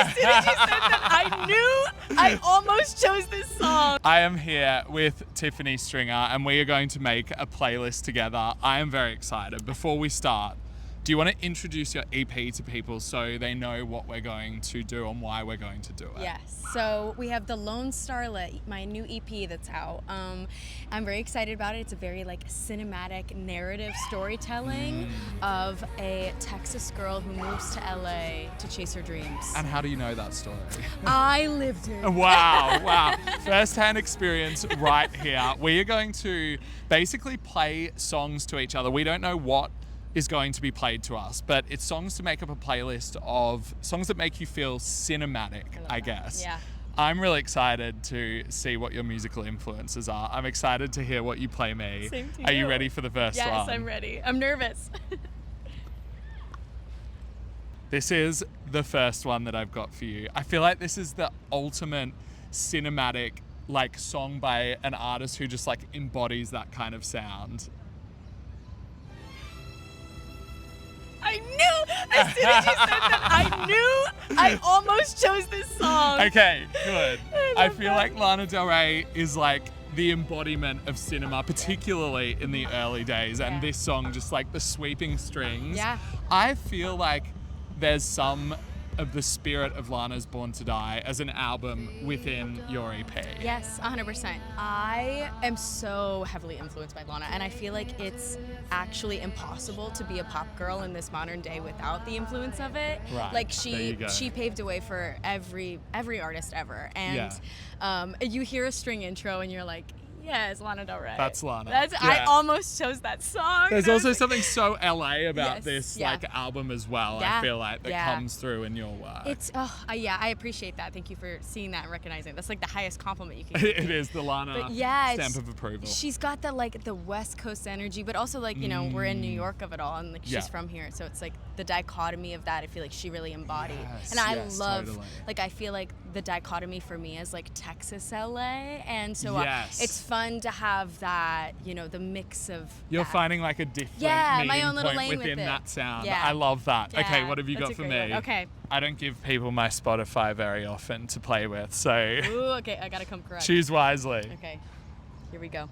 As soon as you said that, I knew I almost chose this song. I am here with Tiffany Stringer and we are going to make a playlist together. I am very excited. Before we start, do you want to introduce your EP to people so they know what we're going to do and why we're going to do it? Yes, so we have The Lone Starlet, my new EP that's out. I'm very excited about it. It's a very cinematic narrative storytelling of a Texas girl who moves to LA to chase her dreams. And how do you know that story? I lived it. Wow. First-hand experience right here. We are going to basically play songs to each other. We don't know what is going to be played to us, but it's songs to make up a playlist of songs that make you feel cinematic, I guess. Yeah. I'm really excited to see what your musical influences are. I'm excited to hear what you play me. Same to Are you you. ready for the first one? Yes, I'm ready. I'm nervous. This is the first one that I've got for you. I feel like this is the ultimate cinematic song by an artist who just embodies that kind of sound. I knew, as soon as you said that, I knew I almost chose this song. Okay, good. I feel that. like Lana Del Rey is the embodiment of cinema, particularly in the early days. And this song, just the sweeping strings. Yeah. I feel like there's some of the spirit of Lana's Born to Die as an album within your EP. Yes, 100%. I am so heavily influenced by Lana, and I feel like it's actually impossible to be a pop girl in this modern day without the influence of it. Right. She paved the way for every artist ever. And you hear a string intro and you're like, yes, Lana Del Rey. That's Lana. I almost chose that song. There's also something so LA about this yeah. album as well. Yeah. I feel like that comes through in your work. It's I appreciate that. Thank you for seeing that and recognizing it. That's the highest compliment you can give. It is the Lana stamp of approval. She's got the West Coast energy, but also we're in New York of it all, and she's from here, so it's the dichotomy of that. I feel like she really embodied, and I love totally. I feel like the dichotomy for me is Texas, LA, and so it's fun to have that, the mix of. You're that. finding a different my own little point lane within with that sound. Yeah. I love that. Yeah, okay, what have you that's got for a me? great one. Okay. I don't give people my Spotify very often to play with, so Ooh, okay, I gotta come correct. choose wisely. Okay, here we go.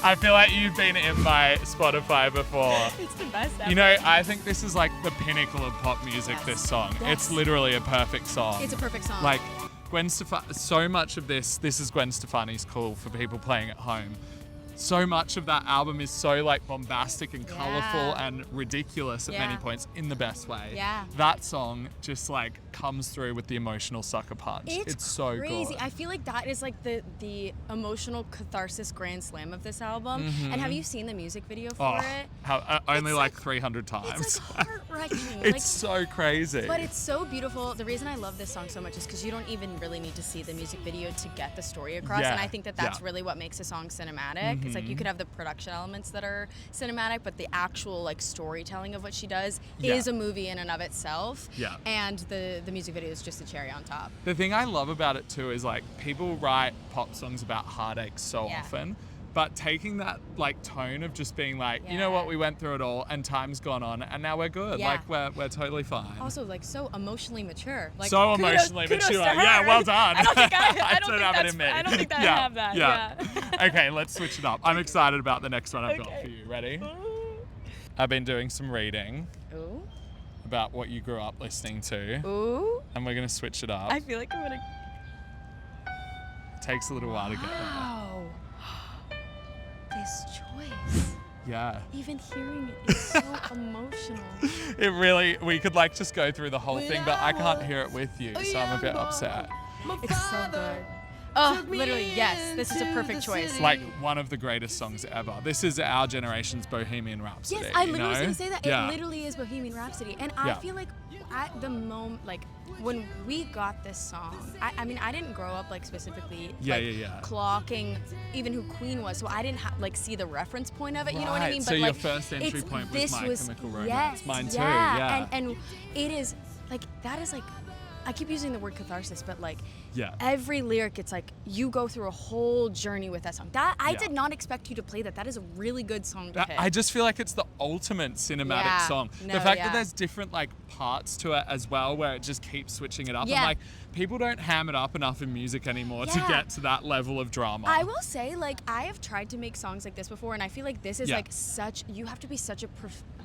I feel like you've been in my Spotify before. It's the best ever. I think this is the pinnacle of pop music, this song. Yes. It's literally a perfect song. It's a perfect song. Gwen Stefani, so much of this is Gwen Stefani's Cool for people playing at home. So much of that album is so bombastic and colorful and ridiculous at many points in the best way. Yeah. That song just comes through with the emotional sucker punch. It's so crazy. good. I feel like that is the emotional catharsis grand slam of this album. Mm-hmm. And have you seen the music video for it? Only 300 times. It's heart-wrenching. It's so crazy. But it's so beautiful. The reason I love this song so much is because you don't even really need to see the music video to get the story across. Yeah. And I think that's really what makes a song cinematic. It's you could have the production elements that are cinematic, but the actual storytelling of what she does is a movie in and of itself. Yeah. And the music video is just a cherry on top. The thing I love about it too is people write pop songs about heartache so often, but taking that tone of just being you know what, we went through it all and time's gone on and now we're good. Yeah. We're totally fine. Also so emotionally mature. So emotionally mature. Yeah, well done. I don't think I have that. Yeah. Okay, let's switch it up. I'm excited about the next one I've got for you. Ready? I've been doing some reading Ooh. about what you grew up listening to. Ooh. And we're gonna switch it up. I feel like I'm gonna. It takes a little while to get there. Wow. This choice. Yeah. Even hearing it is so emotional. It really, we could just go through the whole thing, but I can't hear it with you, so I'm a bit upset. It's so good. Oh, literally, yes. This is a perfect choice. One of the greatest songs ever. This is our generation's Bohemian Rhapsody. Yes, I literally was going to say that. Yeah. It literally is Bohemian Rhapsody. And I feel like at the moment, when we got this song, I mean, I didn't grow up specifically clocking even who Queen was, so I didn't see the reference point of it. You know what I mean? So your first entry point was My Chemical Romance. Yes, Mine too. Yeah. And it is that is I keep using the word catharsis, but Yeah. every lyric, it's like you go through a whole journey with that song. That I Yeah. did not expect you to play that. That is a really good song to pick. I just feel like it's the ultimate cinematic Yeah. song. No, the fact yeah. that there's different like parts to it as well, where it just keeps switching it up. Yeah. I'm like, people don't ham it up enough in music anymore to Yeah. get to that level of drama. I will say, like, I have tried to make songs like this before, and I feel like this is Yeah. like you have to be such a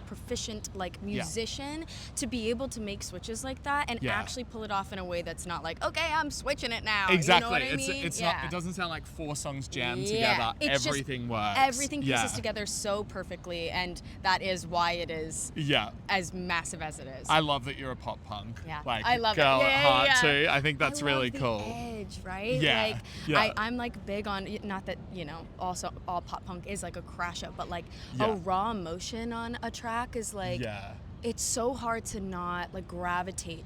proficient like musician to be able to make switches like that and Yeah. actually pull it off in a way that's not like, okay, I'm switching it now. Exactly. You know what I mean? It's Yeah. not. It doesn't sound like 4 songs jammed Yeah. together. It's just Everything works. Everything pieces Yeah. together so perfectly, and that is why it is Yeah. as massive as it is. I love that you're a pop punk. Yeah. Like, I love it. girl Yeah, at yeah, heart yeah. too. I think that's I really love the cool. edge, right? Yeah, Like yeah. I'm like big on, not that, you know, also all pop punk is like a crash up, but like Yeah. a raw emotion on a track is like Yeah. it's so hard to not like gravitate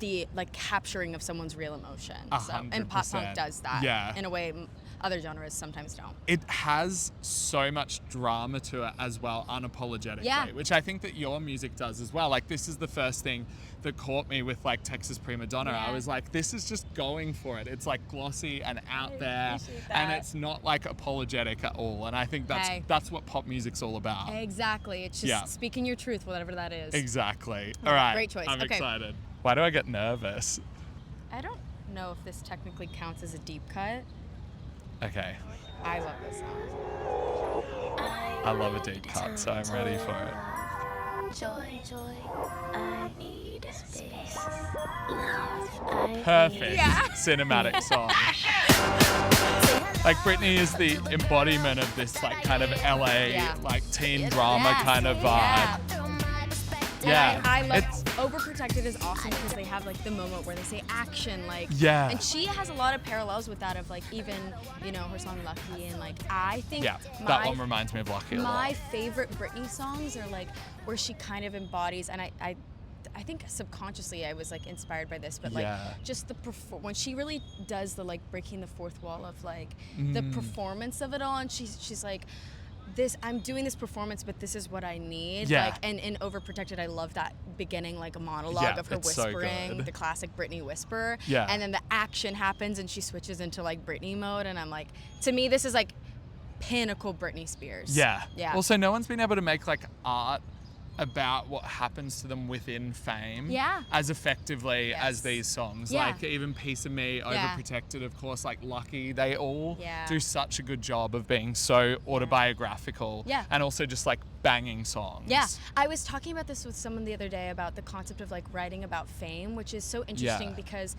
the like capturing of someone's real emotion. So, and pop 100%. punk does that Yeah. in a way other genres sometimes don't. It has so much drama to it as well, unapologetically, Yeah. which I think that your music does as well. Like, this is the first thing that caught me with like Texas Prima Donna. Yeah. I was like, this is just going for it. It's like glossy and out there, appreciate and that. it's not like apologetic at all. And I think Hey. that's what pop music's all about. Exactly. It's just Yeah. speaking your truth, whatever that is. Exactly. All right. Great choice. I'm Okay. excited. Why do I get nervous? I don't know if this technically counts as a deep cut. Okay. I love this song. I love a deep cut, so I'm ready for it. Joy, I need space. Love, Perfect Yeah. cinematic song. Like, Britney is the embodiment of this like kind of LA Yeah. like teen drama Yes. kind of Yeah. vibe. And Yeah. I love It's- Overprotected is awesome because they have like the moment where they say action, like Yeah. and she has a lot of parallels with that of like even, you know, her song Lucky, and like I think Yeah, that one reminds me of Lucky a my lot. favorite Britney songs are like where she kind of embodies, and I think subconsciously I was like inspired by this, but like Yeah. just the when she really does the like breaking the fourth wall of like the performance of it all, and she's like, I'm doing this performance, but this is what I need. Yeah. Like, and in Overprotected, I love that beginning like a monologue Yeah, of her it's so whispering, good. the classic Britney whisper. Yeah. And then the action happens and she switches into like Britney mode, and I'm like, to me, this is like pinnacle Britney Spears. Yeah. Yeah. Also, no one's been able to make like art about what happens to them within fame Yeah. as effectively Yes. as these songs. Yeah. Like even Piece of Me, Yeah. Overprotected, of course, like Lucky, they all Yeah. do such a good job of being so autobiographical Yeah. and also just like banging songs. Yeah, I was talking about this with someone the other day about the concept of like writing about fame, which is so interesting Yeah. because,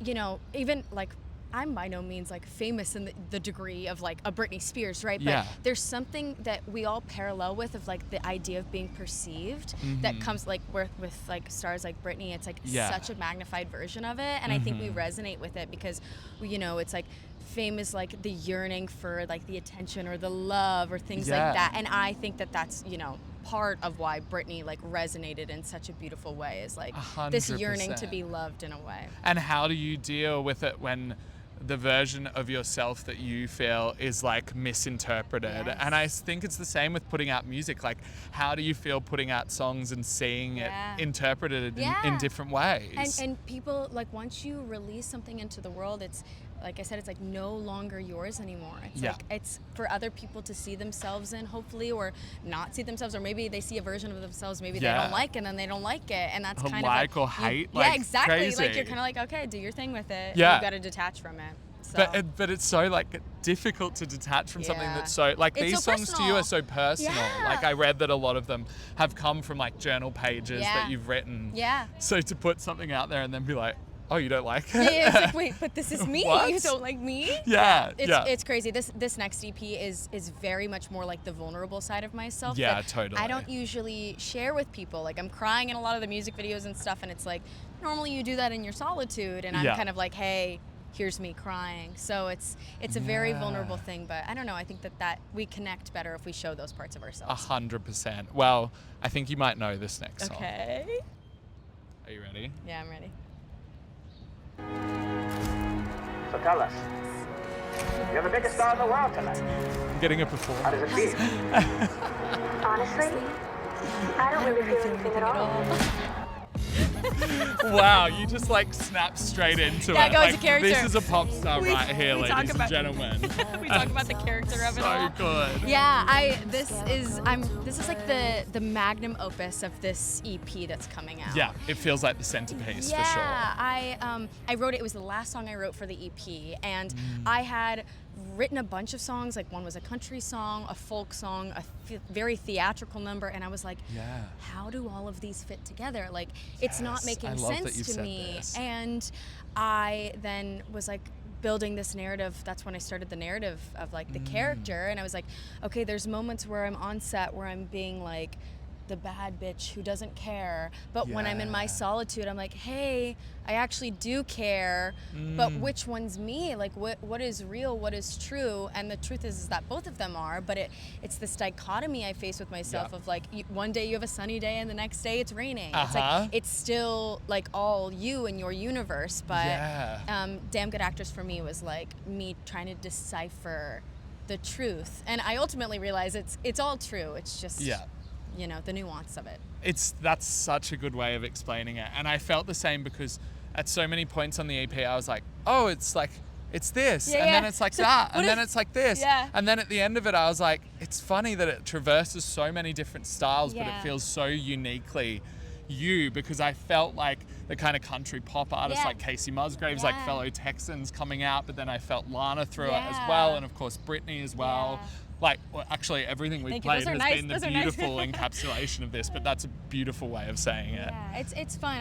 you know, even like I'm by no means like famous in the degree of like a Britney Spears, right? But Yeah. there's something that we all parallel with of like the idea of being perceived that comes like with like stars like Britney. It's like Yeah. such a magnified version of it, and I think we resonate with it because, you know, it's like fame is like the yearning for like the attention or the love or things Yeah. like that, and I think that that's, you know, part of why Britney like resonated in such a beautiful way is like this yearning to 100%. be loved in a way. And how do you deal with it when the version of yourself that you feel is like misinterpreted? Yes. And I think it's the same with putting out music. Like, how do you feel putting out songs and seeing Yeah. it interpreted in Yeah. different ways? And people like once you release something into the world, it's like I said, it's like no longer yours anymore. It's Yeah. like it's for other people to see themselves in, hopefully, or not see themselves, or maybe they see a version of themselves maybe they Yeah. don't like, and then they don't like it, and that's Or kind like of or like hate, yeah, like exactly. crazy. Like you're kind of like, okay, do your thing with it. Yeah. And you got to detach from it. So. But it's so like difficult to detach from something Yeah. that's so like It's these so songs to you personal. are so personal. Yeah. Like I read that a lot of them have come from like journal pages Yeah. that you've written. Yeah. So to put something out there and then be like, oh, you don't like it? Yeah, it's like, wait, but this is me. What? You don't like me? Yeah, It's, yeah. it's crazy. This next EP is very much more like the vulnerable side of myself. Yeah, that totally. I don't usually share with people. Like I'm crying in a lot of the music videos and stuff, and it's like normally you do that in your solitude, and I'm Yeah. kind of like, hey, here's me crying. So it's a very Yeah. vulnerable thing, but I don't know. I think that we connect better if we show those parts of ourselves. 100%. Well, I think you might know this next song. Okay. Are you ready? Yeah, I'm ready. So tell us, you're the biggest star in the world tonight. I'm getting a How performance. does it feel? honestly, I don't really feel anything at all. Wow, you just like snap straight into Yeah, it. go into Like, character. this is a pop star right here, we talk ladies and about- gentlemen. We talk about the character of it all. So good. Yeah, this is like the magnum opus of this EP that's coming out. Yeah, it feels like the centerpiece Yeah, for sure. I wrote it. It was the last song I wrote for the EP, and I had written a bunch of songs. Like one was a country song, a folk song, a very theatrical number, and I was like, Yeah. how do all of these fit together? Like, it's not Yes, making I love that sense you to said me. this. And I then was like building this narrative. That's when I started the narrative of like the character, and I was like, okay, there's moments where I'm on set where I'm being like the bad bitch who doesn't care, but when I'm in my Yeah. solitude, I'm like, hey, I actually do care, but which one's me? Like, what is real, what is true? And the truth is that both of them are, but it's this dichotomy I face with myself Yeah. of like, one day you have a sunny day and the next day it's raining. It's Uh-huh. like, it's still like all you and your universe, but Yeah. Damn Good Actress for me was like me trying to decipher the truth. And I ultimately realized it's all true. It's just, Yeah. you know, the nuance of it. That's such a good way of explaining it. And I felt the same because at so many points on the EP, I was like, oh, it's like, it's this, Yeah, and then yeah. it's like So that, what and then if- it's like this. Yeah. And then at the end of it, I was like, it's funny that it traverses so many different styles, but Yeah. it feels so uniquely you, because I felt like the kind of country pop artists Yeah. like Casey Musgraves, like Yeah. fellow Texans coming out, but then I felt Lana through it as Yeah. well, and of course Britney as well. Yeah. Like, well, actually, everything we Thank you. played Those are has nice. been the Those are nice. beautiful encapsulation of this, but that's a beautiful way of saying it. Yeah, it's fun.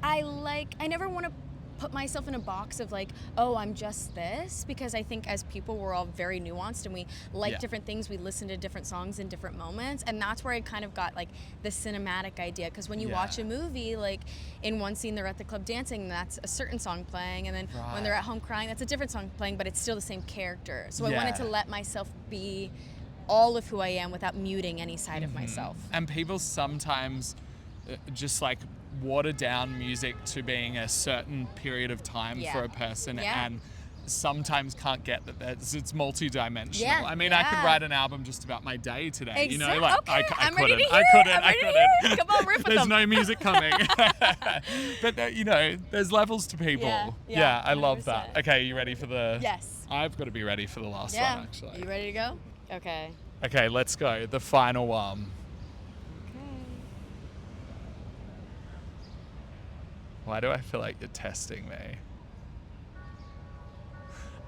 I never want to put myself in a box of like, oh, I'm just this, because I think as people we're all very nuanced and we like Yeah. different things. We listen to different songs in different moments, and that's where I kind of got like the cinematic idea. Because when you watch Yeah. a movie, like in one scene they're at the club dancing, that's a certain song playing, and then when they're Right. at home crying, that's a different song playing, but it's still the same character. So I wanted to Yeah. let myself be all of who I am without muting any side of myself. And people sometimes just like water down music to being a certain period of time Yeah. for a person, Yeah. and sometimes can't get that it's multi-dimensional. Yeah, I mean, I could yeah. write an album just about my day today. You know, Exact- like okay, I I'm ready couldn't. to I hear it. couldn't. I'm I ready to hear it. couldn't. Come on, riff with There's them. no music coming. But you know, there's levels to people. Yeah, I love that. 100%. Okay, you ready for the? Yes. I've got to be ready for the last Yeah. one, actually. You ready to go? Okay. Okay, let's go. The final one. Why do I feel like you're testing me?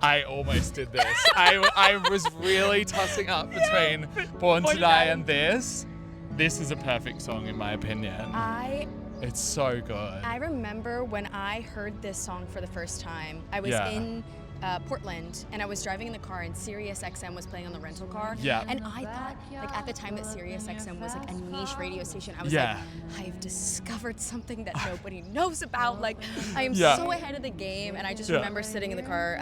I almost did this. I was really tossing up between Born to Die and this. This is a perfect song in my opinion. It's so good. I remember when I heard this song for the first time. I was Yeah. in Portland, and I was driving in the car, and Sirius XM was playing on the rental car. Yeah. And I thought, like at the time that Sirius XM was like a niche radio station, I was Yeah. like, I've discovered something that nobody knows about. Like, I am Yeah. so ahead of the game. And I just Yeah. remember sitting in the car.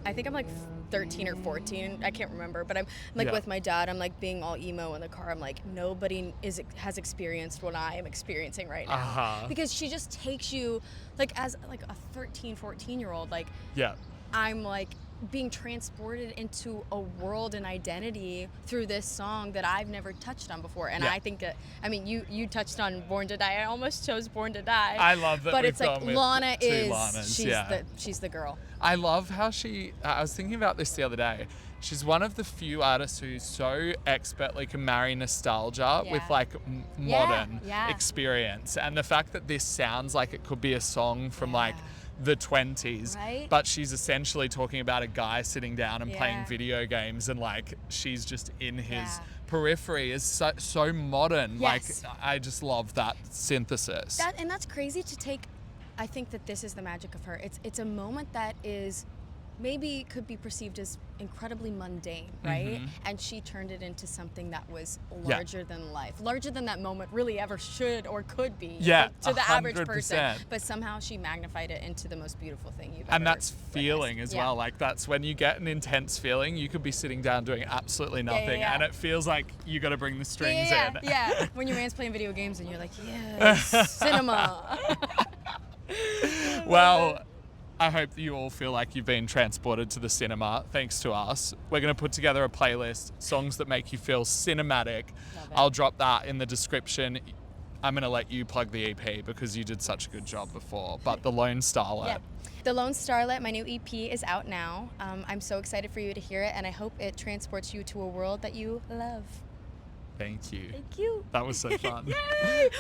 I think I'm like 13 or 14. I can't remember, but I'm like Yeah. with my dad. I'm like being all emo in the car. I'm like, nobody has experienced what I am experiencing right now. Uh-huh. Because she just takes you, like as like a 13, 14-year-old, like Yeah. I'm like being transported into a world and identity through this song that I've never touched on before. And Yeah. I think that, I mean, you touched on Born to Die. I almost chose Born to Die. I love that But we've it's like gone with Lana two is, Lanas, she's the girl. I love how I was thinking about this the other day. She's one of the few artists who so expertly can marry nostalgia with Yeah. like modern yeah. experience. And the fact that this sounds like it could be a song from like the 20s, Right? but she's essentially talking about a guy sitting down and playing Yeah. video games, and like she's just in his Yeah. periphery is so modern. Yes. Like I just love that synthesis. And that's crazy to take. I think that this is the magic of her. It's a moment that is maybe could be perceived as incredibly mundane, right? And she turned it into something that was Yeah. larger than life, larger than that moment really ever should or could be Yeah, to the average 100%. person. But somehow she magnified it into the most beautiful thing you've ever And that's witnessed. feeling as Yeah. well. Like that's when you get an intense feeling, you could be sitting down doing absolutely nothing, yeah. and it feels like you got to bring the strings yeah, in. yeah. When your man's playing video games and you're like, yes, cinema. Well, I hope that you all feel like you've been transported to the cinema thanks to us. We're going to put together a playlist, songs that make you feel cinematic. Love it. I'll drop that in the description. I'm going to let you plug the EP because you did such a good job before. But The Lone Starlet. Yeah. The Lone Starlet, my new EP, is out now. I'm so excited for you to hear it, and I hope it transports you to a world that you love. Thank you. Thank you. That was so fun. Yay!